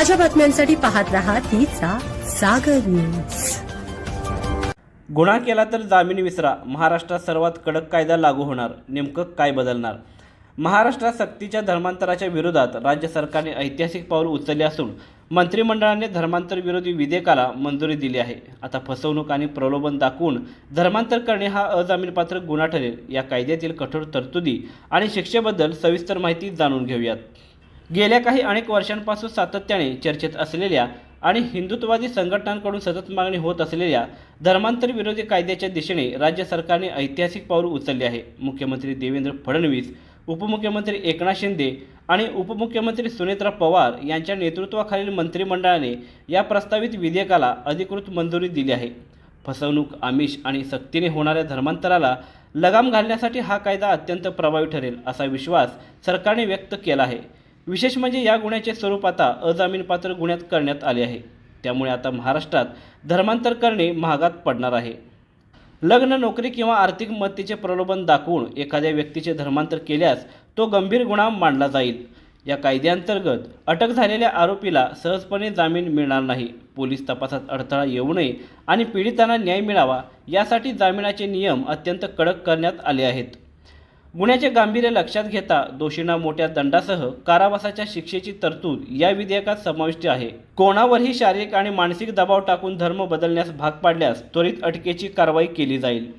ताज्या बातम्यांसाठी पाहत रहा तिचा सागर न्यूज। गुन्हा केला तर जामीन विसरा, महाराष्ट्रात सर्वात कडक कायदा लागू होणार, नेमकं काय बदलणार? महाराष्ट्रात सक्तीच्या धर्मांतराच्या विरोधात राज्य सरकारने ऐतिहासिक पाऊल उचलले असून मंत्रिमंडळाने धर्मांतर विरोधी विधेयकाला मंजुरी दिली आहे। आता फसवणूक आणि प्रलोभन दाखवून धर्मांतर करणे हा अजामीनपात्र गुन्हा ठरेल। या कायद्यातील कठोर तरतुदी आणि शिक्षेबद्दल सविस्तर माहिती जाणून घेऊयात। गेल्या काही अनेक वर्षांपासून सातत्याने चर्चेत असलेल्या आणि हिंदुत्ववादी संघटनांकडून सतत मागणी होत असलेल्या धर्मांतर विरोधी कायद्याच्या दिशेने राज्य सरकारने ऐतिहासिक पाऊल उचलले आहे। मुख्यमंत्री देवेंद्र फडणवीस, उपमुख्यमंत्री एकनाथ शिंदे आणि उपमुख्यमंत्री सुनेत्रा पवार यांच्या नेतृत्वाखालील मंत्रिमंडळाने या प्रस्तावित विधेयकाला अधिकृत मंजुरी दिली आहे। फसवणूक, आमिष आणि सक्तीने होणाऱ्या धर्मांतराला लगाम घालण्यासाठी हा कायदा अत्यंत प्रभावी ठरेल असा विश्वास सरकारने व्यक्त केला आहे। विशेष म्हणजे या गुन्ह्याचे स्वरूप आता अजामीनपात्र गुन्ह्यात करण्यात आले आहे। त्यामुळे आता महाराष्ट्रात धर्मांतर करणे महागात पडणार आहे। लग्न, नोकरी किंवा आर्थिक मदतीचे प्रलोभन दाखवून एखाद्या व्यक्तीचे धर्मांतर केल्यास तो गंभीर गुन्हा मानला जाईल। या कायद्याअंतर्गत अटक झालेल्या आरोपीला सहजपणे जामीन मिळणार नाही। पोलीस तपासात अडथळा येऊ नये आणि पीडितांना न्याय मिळावा यासाठी जामिनाचे नियम अत्यंत कडक करण्यात आले आहेत। गुन्ह्याचे गांभीर्य लक्षात घेता दोषींना मोठ्या दंडासह कारावासाच्या शिक्षेची तरतूद या विधेयकात समाविष्ट आहे। कोणावरही शारीरिक आणि मानसिक दबाव टाकून धर्म बदलण्यास भाग पाडल्यास त्वरित अटकेची कारवाई केली जाईल।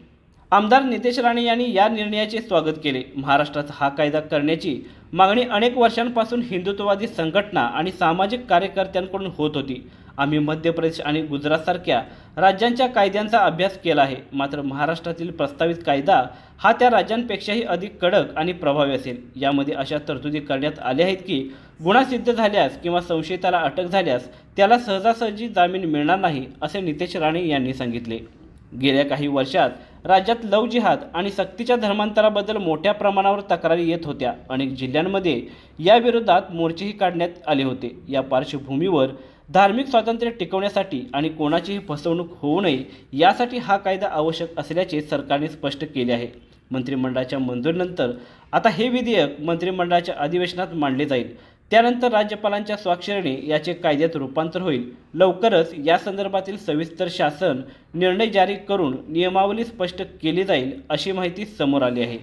आमदार नितेश राणे यांनी या निर्णयाचे स्वागत केले। महाराष्ट्रात हा कायदा करण्याची मागणी अनेक वर्षांपासून हिंदुत्ववादी संघटना आणि सामाजिक कार्यकर्त्यांकडून होत होती। आम्ही मध्य प्रदेश आणि गुजरातसारख्या राज्यांच्या कायद्यांचा अभ्यास केला आहे, मात्र महाराष्ट्रातील प्रस्तावित कायदा हा त्या राज्यांपेक्षाही अधिक कडक आणि प्रभावी असेल। यामध्ये अशा तरतुदी करण्यात आल्या आहेत की गुन्हा सिद्ध झाल्यास किंवा संशयिताला अटक झाल्यास त्याला सहजासहजी जामीन मिळणार नाही, असे नितेश राणे यांनी सांगितले। गेल्या काही वर्षात राज्यात लव जिहाद आणि सक्तीच्या धर्मांतराबद्दल मोठ्या प्रमाणावर तक्रारी येत होत्या। अनेक जिल्ह्यांमध्ये या विरोधात मोर्चेही काढण्यात आले होते। या पार्श्वभूमीवर धार्मिक स्वातंत्र्य टिकवण्यासाठी आणि कोणाचीही फसवणूक होऊ नये यासाठी हा कायदा आवश्यक असल्याचे सरकारने स्पष्ट केले आहे। मंत्रिमंडळाच्या मंजुरीनंतर आता हे विधेयक मंत्रिमंडळाच्या अधिवेशनात मांडले जाईल। त्यानंतर राज्यपालांच्या स्वाक्षरीने याचे कायद्यात रूपांतर होईल। लवकरच या संदर्भातील सविस्तर शासन निर्णय जारी करून नियमावली स्पष्ट केली जाईल, अशी माहिती समोर आली आहे।